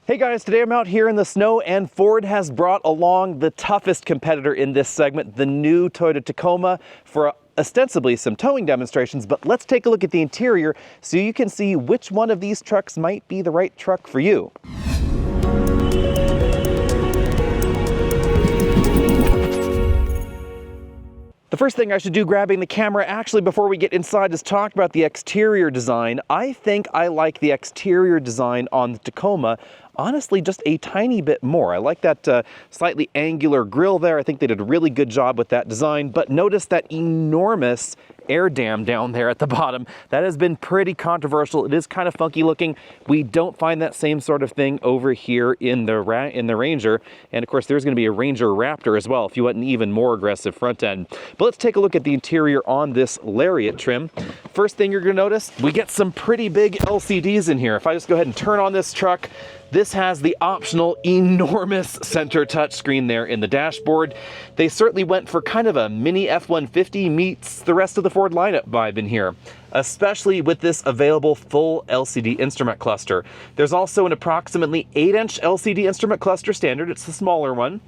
Hey guys, today I'm out here in the snow and Ford has brought along the toughest competitor in this segment, the new Toyota Tacoma, for ostensibly some towing demonstrations, but let's take a look at the interior so you can see which one of these trucks might be the right truck for you. The first thing I should do grabbing the camera actually before we get inside is talk about the exterior design. I think I like the exterior design on the Tacoma honestly just a tiny bit more. I like that slightly angular grille there. I think they did a really good job with that design, but notice that enormous air dam down there at the bottom. That has been pretty controversial. It is kind of funky looking. We don't find that same sort of thing over here in the Ranger. And of course, there's going to be a Ranger Raptor as well if you want an even more aggressive front end. But let's take a look at the interior on this Lariat trim. First thing you're going to notice, we get some pretty big LCDs in here. If I just go ahead and turn on this truck, this has the optional enormous center touchscreen there in the dashboard. They certainly went for kind of a mini F-150 meets the rest of the Ford lineup vibe in here, especially with this available full LCD instrument cluster. There's also an approximately 8-inch LCD instrument cluster standard. It's the smaller one.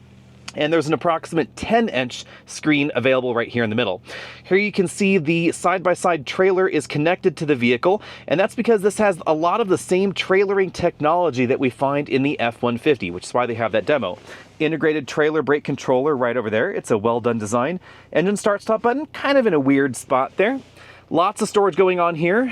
And there's an approximate 10-inch screen available right here in the middle. Here you can see the side-by-side trailer is connected to the vehicle, and that's because this has a lot of the same trailering technology that we find in the F-150, which is why they have that demo. Integrated trailer brake controller right over there. It's a well-done design. Engine start-stop button, kind of in a weird spot there. Lots of storage going on here.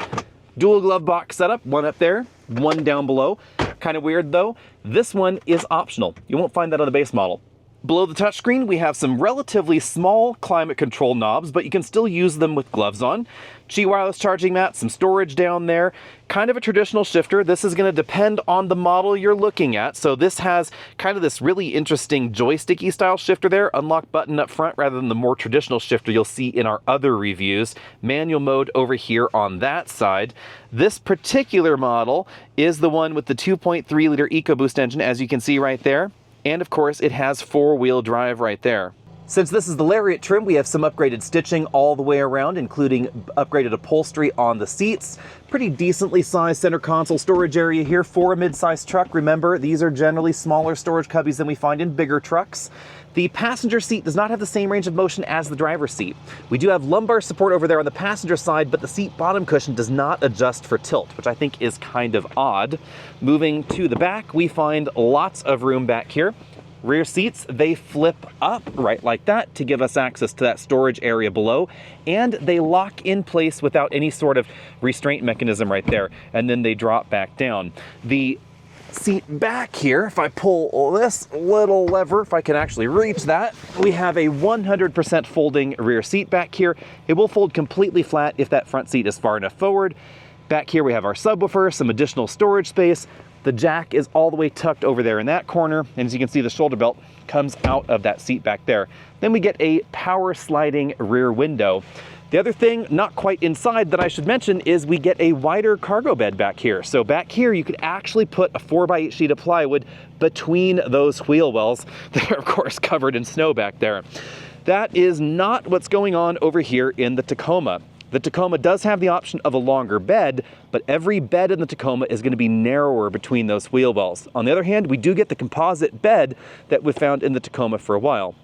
Dual glove box setup, one up there, one down below. Kind of weird though. This one is optional. You won't find that on the base model. Below the touchscreen, we have some relatively small climate control knobs, but you can still use them with gloves on. Qi wireless charging mat, some storage down there, kind of a traditional shifter. This is going to depend on the model you're looking at. So this has kind of this really interesting joysticky style shifter there, unlock button up front rather than the more traditional shifter you'll see in our other reviews. Manual mode over here on that side. This particular model is the one with the 2.3 liter EcoBoost engine, as you can see right there. And of course, it has four-wheel drive right there. Since this is the Lariat trim, we have some upgraded stitching all the way around, including upgraded upholstery on the seats. Pretty decently sized center console storage area here for a mid-sized truck. Remember, these are generally smaller storage cubbies than we find in bigger trucks. The passenger seat does not have the same range of motion as the driver's seat. We do have lumbar support over there on the passenger side, but the seat bottom cushion does not adjust for tilt, which I think is kind of odd. Moving to the back, we find lots of room back here. Rear seats, they flip up right like that to give us access to that storage area below, and they lock in place without any sort of restraint mechanism right there, and then they drop back down. The seat back here, if I pull this little lever, if I can actually reach that, we have a 100% folding rear seat back here. It will fold completely flat if that front seat is far enough forward. Back here we have our subwoofer, some additional storage space. The jack is all the way tucked over there in that corner, and as you can see, the shoulder belt comes out of that seat back there. Then we get a power sliding rear window. The other thing, not quite inside, that I should mention is we get a wider cargo bed back here. So back here, you could actually put a 4x8 sheet of plywood between those wheel wells that are, of course, covered in snow back there. That is not what's going on over here in the Tacoma. The Tacoma does have the option of a longer bed, but every bed in the Tacoma is going to be narrower between those wheel wells. On the other hand, we do get the composite bed that we found in the Tacoma for a while.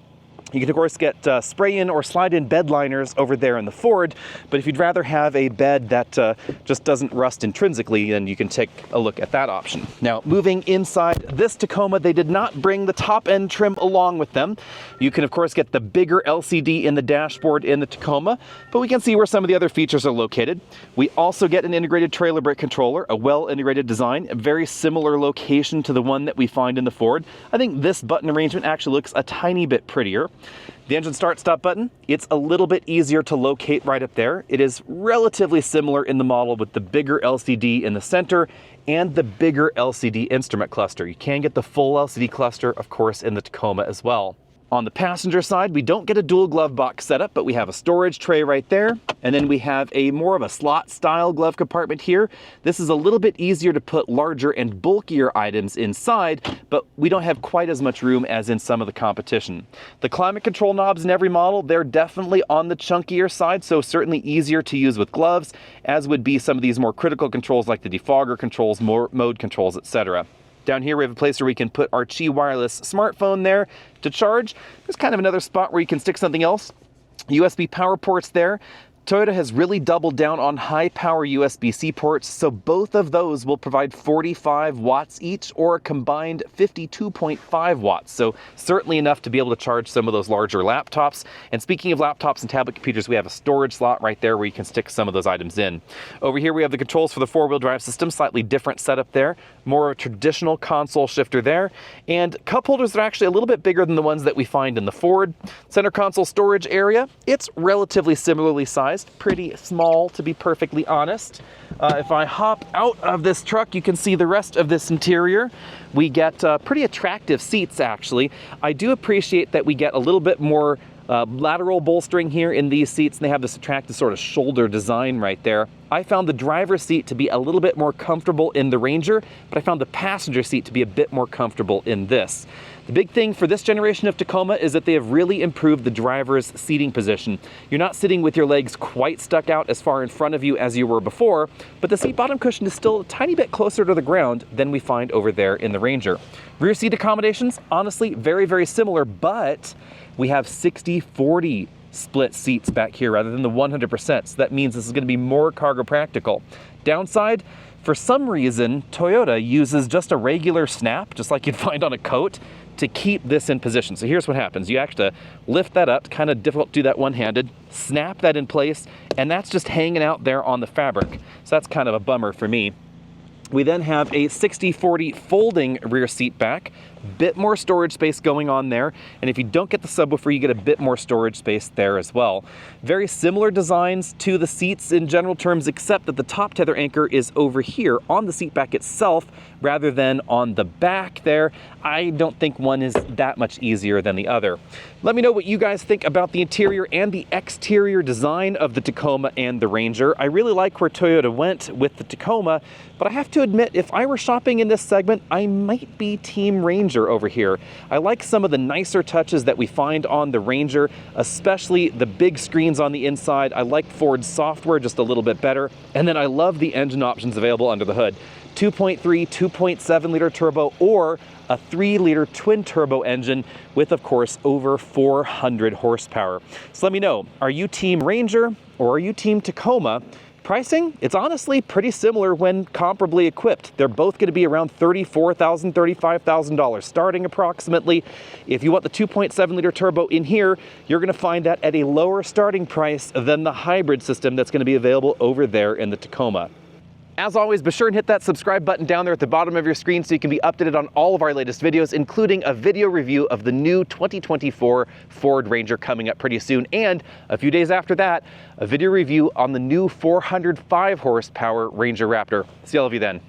You can, of course, get spray-in or slide-in bed liners over there in the Ford, but if you'd rather have a bed that just doesn't rust intrinsically, then you can take a look at that option. Now, moving inside this Tacoma, they did not bring the top-end trim along with them. You can, of course, get the bigger LCD in the dashboard in the Tacoma, but we can see where some of the other features are located. We also get an integrated trailer brake controller, a well-integrated design, a very similar location to the one that we find in the Ford. I think this button arrangement actually looks a tiny bit prettier. The engine start-stop button, it's a little bit easier to locate right up there. It is relatively similar in the model with the bigger LCD in the center and the bigger LCD instrument cluster. You can get the full LCD cluster, of course, in the Tacoma as well. On the passenger side, we don't get a dual glove box setup, but we have a storage tray right there. And then we have a more of a slot style glove compartment here. This is a little bit easier to put larger and bulkier items inside, but we don't have quite as much room as in some of the competition. The climate control knobs in every model, they're definitely on the chunkier side, so certainly easier to use with gloves, as would be some of these more critical controls like the defogger controls, mode controls, etc. Down here we have a place where we can put our Qi wireless smartphone there to charge. There's kind of another spot where you can stick something else. USB power ports there. Toyota has really doubled down on high power USB-C ports, so both of those will provide 45 watts each, or a combined 52.5 watts. So certainly enough to be able to charge some of those larger laptops. And speaking of laptops and tablet computers, we have a storage slot right there where you can stick some of those items in. Over here we have the controls for the four-wheel drive system, slightly different setup there. More of a traditional console shifter there. And cup holders are actually a little bit bigger than the ones that we find in the Ford. Center console storage area, it's relatively similarly sized. Pretty small, to be perfectly honest. If I hop out of this truck, you can see the rest of this interior. We get pretty attractive seats, actually. I do appreciate that we get a little bit more lateral bolstering here in these seats, and they have this attractive sort of shoulder design right there. I found the driver's seat to be a little bit more comfortable in the Ranger, but I found the passenger seat to be a bit more comfortable in this. The big thing for this generation of Tacoma is that they have really improved the driver's seating position. You're not sitting with your legs quite stuck out as far in front of you as you were before, but the seat bottom cushion is still a tiny bit closer to the ground than we find over there in the Ranger. Rear seat accommodations, honestly, very, very similar, but we have 60-40 split seats back here rather than the 100%, so that means this is going to be more cargo practical. Downside, for some reason, Toyota uses just a regular snap, just like you'd find on a coat, to keep this in position. So here's what happens. You have to lift that up, kind of difficult to do that one-handed, snap that in place, and that's just hanging out there on the fabric. So that's kind of a bummer for me. We then have a 60-40 folding rear seat back, bit more storage space going on there, and if you don't get the subwoofer, you get a bit more storage space there as well. Very similar designs to the seats in general terms, except that the top tether anchor is over here on the seat back itself rather than on the back there. I don't think one is that much easier than the other. Let me know what you guys think about the interior and the exterior design of the Tacoma and the Ranger. I really like where Toyota went with the Tacoma, but I have to admit, if I were shopping in this segment, I might be Team Ranger over here. I like some of the nicer touches that we find on the Ranger, especially the big screens on the inside. I like Ford's software just a little bit better. And then I love the engine options available under the hood. 2.3, 2.7 liter turbo, or a 3-liter twin turbo engine with, of course, over 400 horsepower. So let me know, are you Team Ranger or are you Team Tacoma? Pricing, it's honestly pretty similar when comparably equipped. They're both going to be around $34,000, $35,000 starting approximately. If you want the 2.7 liter turbo in here, you're going to find that at a lower starting price than the hybrid system that's going to be available over there in the Tacoma. As always, be sure and hit that subscribe button down there at the bottom of your screen so you can be updated on all of our latest videos, including a video review of the new 2024 Ford Ranger coming up pretty soon. And a few days after that, a video review on the new 405 horsepower Ranger Raptor. See all of you then.